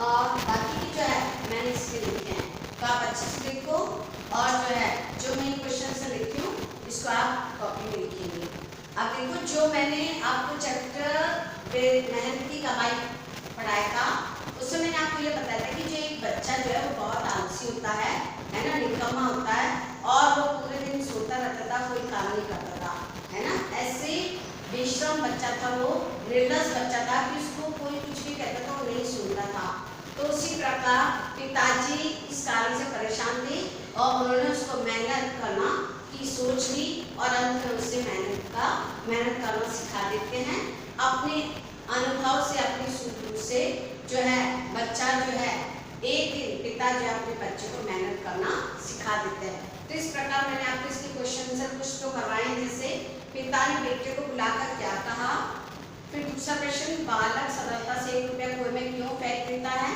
और बाकी की जो है मैंने इसमें लिखे हैं, तो आप अच्छे से देखो और जो है जो मैं क्वेश्चन से लिखी हूँ इसको आप कॉपी में लिखेंगे। अब देखो जो मैंने आपको चैप्टर मेहनत की कमाई पढ़ाया था उसमें मैंने आपको ये बताया था कि जो एक बच्चा जो है वो बहुत आलसी होता है ना, निकम्मा होता है और वो पूरे दिन सोता रहता था, कोई काम नहीं करता था, है ना। ऐसे बेशरम बच्चा था, वो निर्लज बच्चा था कि उसको कोई कुछ भी कहता था वो नहीं सुनता था। तो उसी प्रकार पिताजी इस कारण से परेशान थे और उन्होंने उसको मेहनत करना की सोच ली और अंत में उससे मेहनत करना सिखा देते हैं। अपने अनुभव से, अपनी सूझबूझ से जो है बच्चा जो है एक दिन पिता जो है अपने बच्चे को मेहनत करना सिखा देते हैं। तो इस प्रकार मैंने आपको इसके क्वेश्चन आंसर कुछ तो करवाए, जैसे पिता ने बेटे को बुलाकर क्या कहा। फिर दूसरा प्रश्न, बालक सरलता से 1 रुपया कुएं में क्यों फेंक देता है।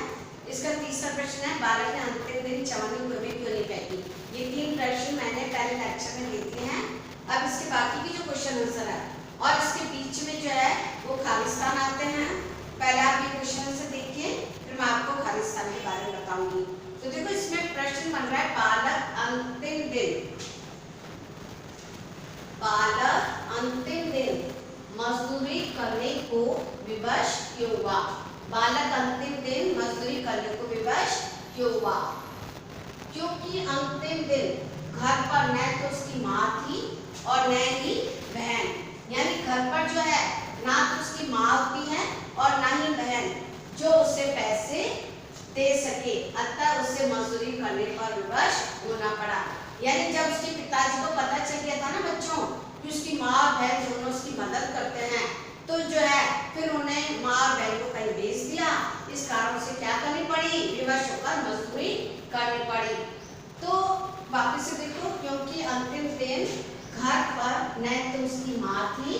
इसका तीसरा प्रश्न है, बालक ने अंतिम दिन चवन्नी कुएं में क्यों नहीं फेंकी। ये 3 प्रश्न मैंने पहले लेक्चर में लिखे हैं। अब इसके बाकी की जो क्वेश्चन आंसर है और इसके बीच में जो है वो खालिस्तान आते हैं। पहले आप ये क्वेश्चन आंसर देखिए, फिर मैं आपको खालिस्तान के बारे में बताऊंगी। तो देखो इसमें प्रश्न बन रहा है, बालक अंतिम दिन मजदूरी करने को विवश क्यों हुआ। बालक अंतिम दिन मजदूरी करने को विवश क्यों हुआ। क्योंकि अंतिम दिन घर पर न तो उसकी माँ थी और न ही बहन, यानी घर पर जो है ना तो उसकी माँ होती है और ना ही बहन जो उसे पैसे दे सके, अतः उसे मजदूरी करने पर विवश होना पड़ा। यानी जब उसके पिताजी को पता चल गया था ना बच्चों कि उसकी माँ और बहन दोनों उसकी मदद करते हैं, तो जो है फिर उन्हें माँ और बहन को कहीं भेज दिया। इस कारण से क्या करनी पड़ी, विवश होकर मजदूरी करनी पड़ी। तो वापस से देखो, क्योंकि अंतिम दिन घर पर न तो उसकी माँ थी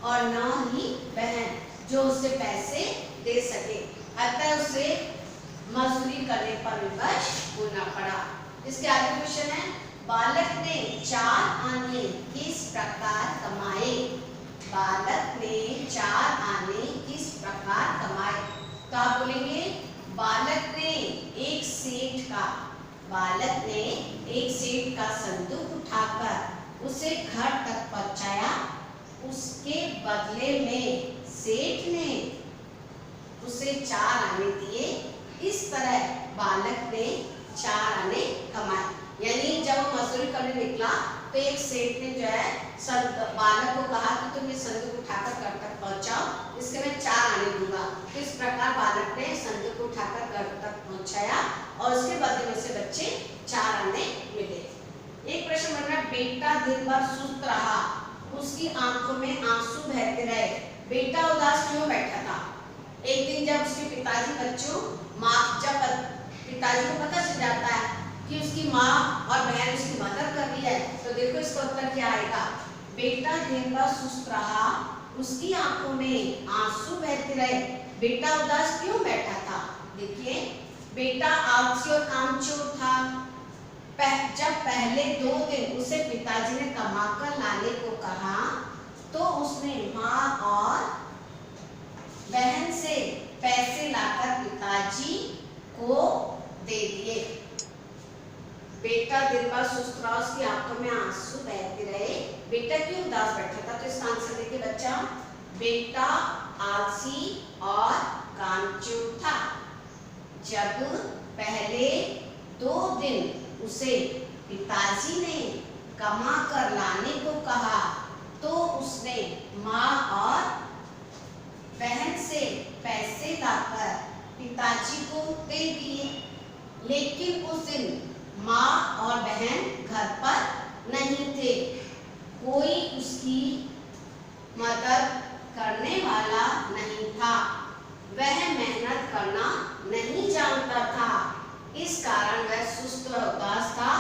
और न ही बहन जो उसे पैसे दे सके, अतः उसे मजदूरी करने पर विवश होना पड़ा। इसके आगे क्वेश्चन है, बालक ने 4 आने किस प्रकार कमाए। बालक ने 4 आने किस प्रकार कमाए। तो आप बोलेंगे बालक ने एक सेठ का संदूक उठाकर उसे घर तक पहुंचाया। उसके बदले में सेठ ने उसे 4 आने दिए। इस तरह बालक ने 4 आने कमाए। यानी जब वो मजदूरी करने निकला तो एक सेठ ने जो है बालक को कहा कि तुम ये संदूक उठाकर घर तक पहुंचाओ, इसके मैं 4 आने दूंगा। तो इस प्रकार बालक ने संदूक उठाकर घर तक पहुंचाया और उसके बदले में उसे बच्चे 4 आने मिले। एक प्रश्न बन रहा है, बेटा दिन भर सुस्त रहा, उसकी आंखों में आंसू बहते रहे, बेटा उदास क्यों बैठा था। एक दिन जब उसके पिताजी जब पिताजी को पता चल जाता है कि उसकी माँ और बहन उसकी मदद कर रही है, तो देखो इसका उत्तर क्या आएगा। बेटा दिन भर सुस्त रहा, उसकी आंखों में आंसू बहते रहे, बेटा उदास क्यों बैठा था। देखिए बेटा आलसी और कामचोर था। जब पहले 2 दिन उसे पिताजी ने कमाकर लाने को कहा तो उसने माँ और बहन से पैसे लाकर पिताजी को दे दिए। बेटा दिन भर सुस्त रहा, उसकी आंखों में आंसू बहते रहे, बेटा क्यों उदास बैठा था। तो इसका आंसर देखिए बच्चा, बेटा आलसी और कामचोर था। जब पहले 2 दिन उसे पिताजी ने कमा कर लाने को कहा तो उसने माँ और बहन से पैसे लाकर पिताजी को दे दिए। लेकिन उस दिन माँ और बहन घर पर नहीं थे, कोई उसकी मदद करने वाला नहीं था, वह मेहनत करना नहीं जानता था, इस कारण वह सुस्त और उदास था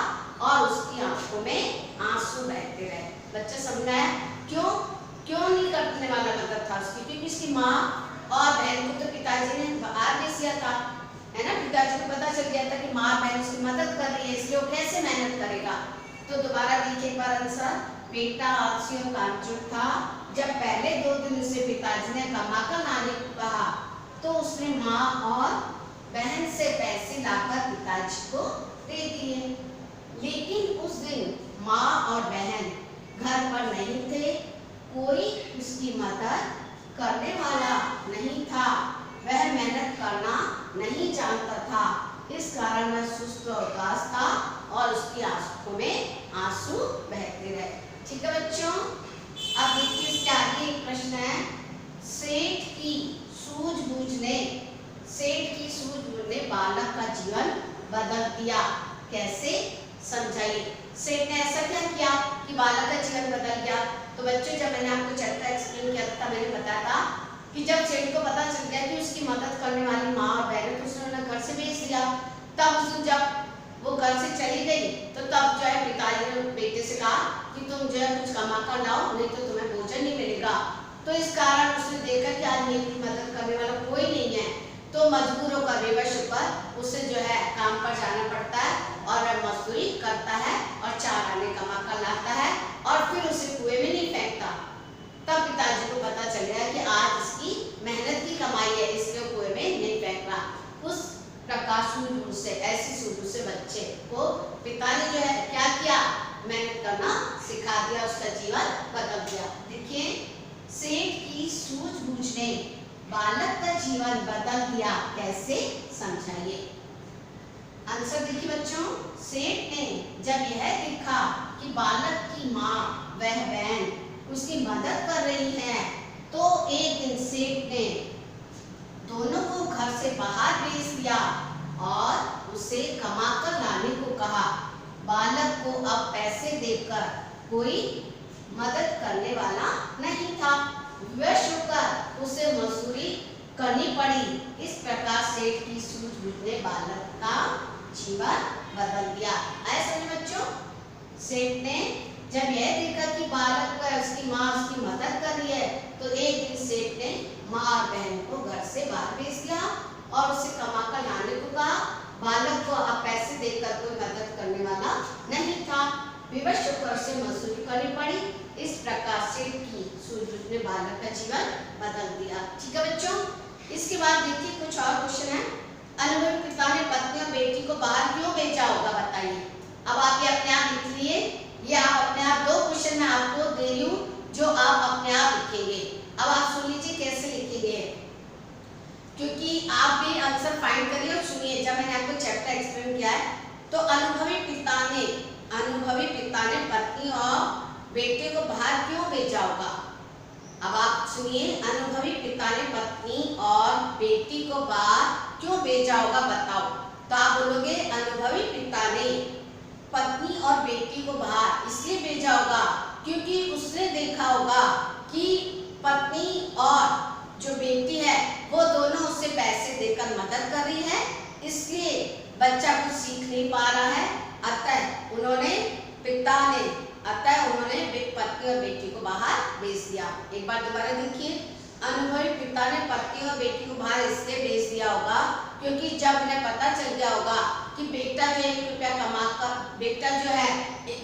और उसकी आंखों में आंसू बहते रहे। बच्चा समझा है क्यों नहीं करने वाला मदद था उसकी, क्योंकि उसकी माँ और बहन को तो पिताजी ने बाहर भेज दिया था, है ना। पिताजी को पता चल गया था कि माँ बहन उसकी मदद कर रही है, इसलिए वो कैसे मेहनत करेगा। तो दोबारा देखिए एक बार आंसर, बेटा आलसी और कामचोर था। जब पहले 2 दिन उसे पिताजी ने कमाकर लाने को कहा तो उसने माँ और बहन पिताजी को दे दिए। लेकिन उस दिन माँ और बहन घर पर नहीं थे, कोई उसकी मदद करने वाला नहीं था, वह मेहनत करना नहीं जानता था, इस कारण वह सुस्त और उदास था और उसकी आंखों में आंसू बहते रहे। ठीक है बच्चों, अब देखिए इसके आगे एक प्रश्न है, सेठ की सूझबूझ ने बालक का जीवन बदल दिया, कैसे समझाइए। सेठ ने ऐसा क्या किया कि बालक का जीवन बदल गया? तो बच्चों जब मैंने आपको चैप्टर एक्सप्लेन किया था मैंने बताया था कि जब सेठ को पता चल गया कि उसकी मदद करने वाली माँ और बहन तो उसने घर से भेज दिया। तब उसने जब वो घर से चली गई तो तब जो है पिताजी ने बेटे से कहा कि तुम जो है कुछ कमा कर लाओ, नहीं तो तुम्हें भोजन नहीं मिलेगा। तो इस कारण उसने देखा कि आज मेरी मदद करने वाला कोई नहीं है, तो मजबूर होकर विवश होकर उसे जो है काम पर जाना पड़ता है और वह मजदूरी करता है और 4 आने कमा कर लाता है और फिर उसे कुएं में नहीं फेंकता। तब पिताजी को पता चल गया कि आज इसकी मेहनत की कमाई है, इसलिए कुएं में नहीं फेंक रहा। उस प्रकार सूझबूझ से, ऐसी सूझबूझ से बच्चे को पिता ने जो है क्या किया, मेहनत करना सिखा दिया, उसका जीवन बदल दिया। देखिए, सेठ की सूझबूझ ने बालक का जीवन बदल दिया, कैसे समझाइए। आंसर देखिए बच्चों, सेठ ने जब यह देखा कि बालक की माँ वह बहन उसकी मदद कर रही है, तो एक दिन सेठ ने दोनों को घर से बाहर भेज दिया और उसे कमा कर लाने को कहा। बालक को अब पैसे देकर कोई मदद करने वाला नहीं था, विवश होकर उसे मजदूरी करनी पड़ी। इस प्रकार सेठ की सूझबूझ ने बालक का जीवन बदल दिया। आए समझ बच्चों, सेठ ने जब यह देखा कि बालक को उसकी माँ उसकी मदद कर रही है, तो एक दिन सेठ ने माँ और बहन को घर से बाहर भेज दिया और उसे कमा कर लाने को कहा। बालक को अब पैसे देकर कोई मदद करने वाला नहीं था, विवश होकर उसे मजदूरी करनी पड़ी। इस प्रकार सेठ की सूझबूझ ने बालक का जीवन बदल दिया। ठीक है बच्चों, इसके बाद देखिए कुछ और क्वेश्चन है। अनुभवी पिता ने पत्नी और बेटी को बाहर क्यों भेजा होगा, बताइए। अब आप ये अपने आप लिख लिए, ये आप अपने आप 2 क्वेश्चन मैं आपको दे रही हूँ जो आप अपने आप लिखेंगे। अब आप सुन लीजिए कैसे लिखेंगे, क्योंकि आप भी आंसर फाइंड करिए और सुनिए। जब मैंने आपको चैप्टर एक्सप्लेन किया है तो अनुभवी पिता ने पत्नी और बेटे को बाहर क्यों भेजा होगा। अब आप सुनिए, अनुभवी पिता ने पत्नी और बेटी को बाहर क्यों भेजा होगा, बताओ। तो आप बोलोगे अनुभवी पिता ने पत्नी और बेटी को बाहर इसलिए भेजा होगा क्योंकि उसने देखा होगा कि पत्नी और जो बेटी है वो दोनों उससे पैसे देकर मदद कर रही है, इसलिए बच्चा कुछ सीख नहीं पा रहा है। अतः उन्होंने पत्नी और बेटी को बाहर भेज दिया। एक बार दोबारा देखिए, अनुभवी पिता ने पत्नी और बेटी को बाहर इसलिए भेज दिया होगा क्योंकि जब उन्हें पता चल गया होगा कि बेटा जो 1 रुपया कमाकर, बेटा जो है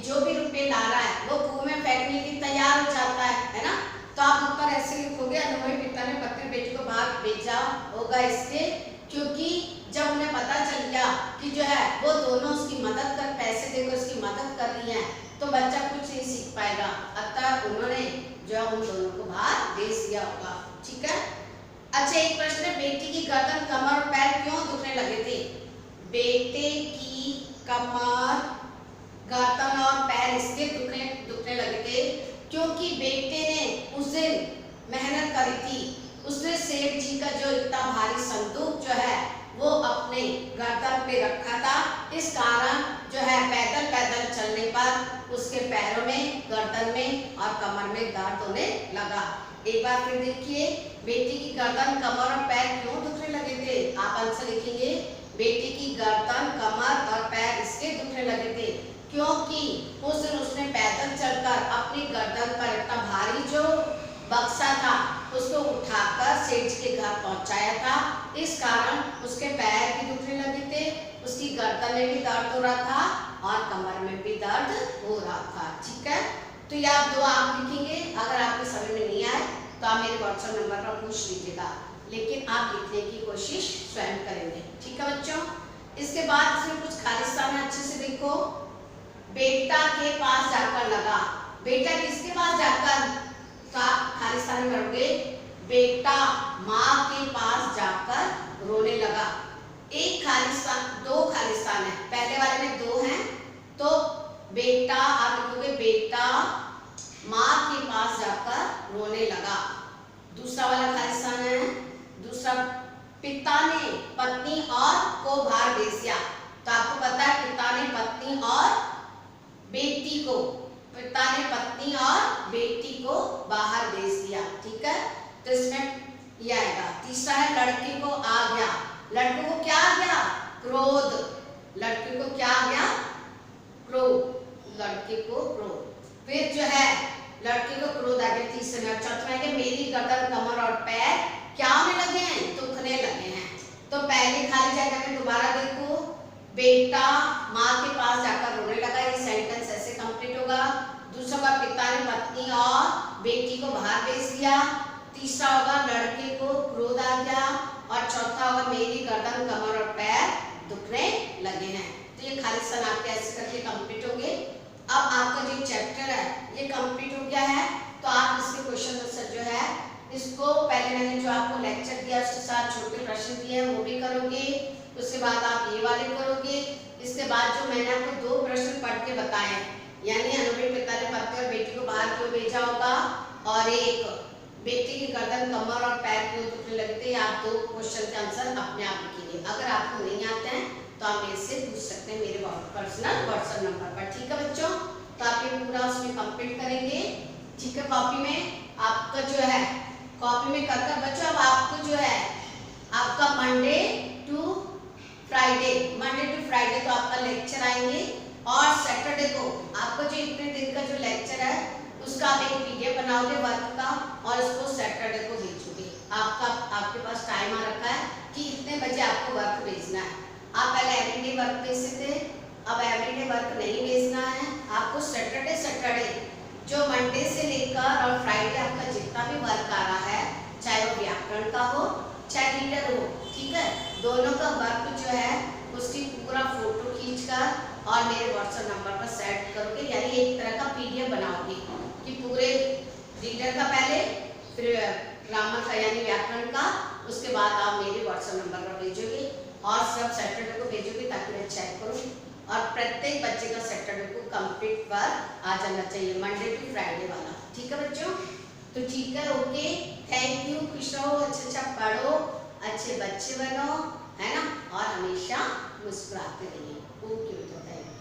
जो भी रुपये ला रहा है वो कुएं में फेंकने के लिए तैयार हो जाता है ना। तो आप उत्तर ऐसे लिखोगे, अनुभवी पिता ने पत्नी बेटी को बाहर भेजा होगा इसलिए क्योंकि जब उन्हें पता चल गया कि जो है वो दोनों उसकी मदद कर, पैसे देकर उसकी मदद कर रही हैं, तो बच्चा कुछ नहीं सीख पाएगा। अतः उन्होंने जो है उन दोनों को बाहर भेज दिया होगा। ठीक है। अच्छा, एक प्रश्न है, बेटी की गर्दन, कमर और पैर क्यों दुखने लगे थे। बेटे की कमर, गर्दन और पैर इसलिए दुखने लगे थे क्योंकि बेटे ने उस दिन मेहनत करी थी। उसने सेठ जी का जो इतना भारी संदूक जो है वो अपने गर्दन पे रखा था, इस कारण जो है पैदल पैदल चलने पर उसके पैरों में, गर्दन में और कमर में दर्द होने लगा। एक बार फिर देखिए, बेटी की गर्दन, कमर और पैर क्यों दुखने लगे थे। आप आंसर लिखेंगे, बेटी की गर्दन, कमर और पैर इसलिए दुखने लगे थे क्योंकि उस दिन उसने पैदल चलकर अपनी गर्दन पर इतना भारी जो बक्सा था उसको उठाकर सेठ के घर पहुंचाया था, इस कारण उसके पैर भी दुखने लगे थे, उसकी गर्दन में भी दर्द हो रहा था और कमर में भी दर्द हो रहा था। ठीक है, तो ये आप 2 आप लिखेंगे। अगर आपको समझ में नहीं आए तो आप मेरे व्हाट्सएप नंबर पर पूछ लीजिएगा, लेकिन आप लिखने की कोशिश स्वयं करेंगे। ठीक है बच्चों, इसके बाद इसमें कुछ खालिस्तान है, अच्छे से देखो। बेटा के पास जाकर लगा, बेटा किसके पास जाकर का खालिस्तान में भरोगे? बेटा माँ के पास जाकर रोने लगा। एक खालिस्तान, दो खालिस्तान है, पहले वाले में दो हैं, तो बेटा आप लिखोगे बेटा माँ के पास जाकर रोने लगा। दूसरा वाला खालिस्तान है, दूसरा, पिता ने पत्नी और को बाहर भेज दिया। तो आपको पता है पिता ने पत्नी और बेटी को, पिता ने पत्नी और बेटी को बाहर भेज दिया, ठीक है। तो इसमें यह आएगा। तीसरा है लड़के को आ गया, लड़के को क्या आ गया? क्रोध, लड़के को क्या आ गया? क्रोध, लड़के को क्रोध। फिर जो है लड़के को क्रोध आ गया तीसरे में। चौथे में है मेरी गर्दन, कमर और पैर क्या होने लगे हैं? दुखने लगे हैं। तो पहले खाली जगह में दोबारा देखो, बेटा माँ के पास जाकर रोने लगा, ये सेंटेंस ऐसे कंप्लीट होगा। दूसरा होगा पिता ने पत्नी और बेटी को बाहर भेज दिया। तीसरा होगा लड़के को क्रोध आ गया, और चौथा होगा मेरी गर्दन, कमर और पैर दुखने लगे हैं। तो ये खालिस्तान आपके ऐसे करके कंप्लीट होंगे। अब आपका जो चैप्टर है ये कंप्लीट हो गया है। तो आप इसके क्वेश्चन आंसर जो है इसको पहले मैंने जो आपको लेक्चर दिया उसके साथ छोटे प्रश्न दिए हैं वो भी करोगे, उसके बाद आप ये वाले करोगे। इसके बाद जो मैंने आपको दो प्रश्न पढ़ के बताए, यानी अनुबेट पिता ने पति और बेटी को बाहर क्यों भेजा होगा, और एक बेटी की गर्दन, कमर और पैर क्यों दुखने लगते हैं, आप दो क्वेश्चन के आंसर अपने आप लिखिए। अगर आपको नहीं आते हैं तो आप मेरे से पूछ सकते हैं मेरे पर्सनल व्हाट्सएप नंबर पर, ठीक है बच्चों। तो आप ये पूरा उसमें कंप्लीट करेंगे, ठीक है। कॉपी में आपका जो है, कॉपी में कर कर बच्चों अब आपको जो है आपका मंडे टू फ्राइडे तो आपका लेक्चर आएंगे, और सैटरडे को आपका जो इतने दिन का जो लेक्चर है उसका आप एक पीडीएफ बनाओगे वर्क का, और उसको सैटरडे को भेजोगे। आपके पास टाइम आ रखा है कि इतने बजे आपको वर्क भेजना है। आप पहले एवरीडे वर्क भेजते थे, अब एवरीडे वर्क नहीं भेजना है आपको। सैटरडे जो मंडे से लेकर और फ्राइडे आपका जितना भी वर्क आ रहा है, चाहे वो व्याकरण का हो चाहे रीडर हो, ठीक है, दोनों का वर्क जो है उसकी पूरा फोटो खींचकर और मेरे व्हाट्सएप नंबर पर सेंड करोगे, यानी एक तरह का पीडीएफ बनाओगे कि पूरे रीडर का पहले, फिर ग्रामर का यानी व्याकरण का, उसके बाद आप मेरे व्हाट्सएप नंबर पर भेजोगे और सब सैटरडे को भेजोगे ताकि मैं चेक करूँ। और प्रत्येक बच्चे का सैटरडे को कंप्लीट वर्क आ जाना चाहिए, मंडे टू फ्राइडे वाला, ठीक है बच्चों। तो ठीक है, ओके, थैंक यू। खुश रहो, अच्छा पढ़ो, अच्छे बच्चे बनो, है ना, और हमेशा मुस्कुराते रहिए। ओके बेटा, थैंक यू।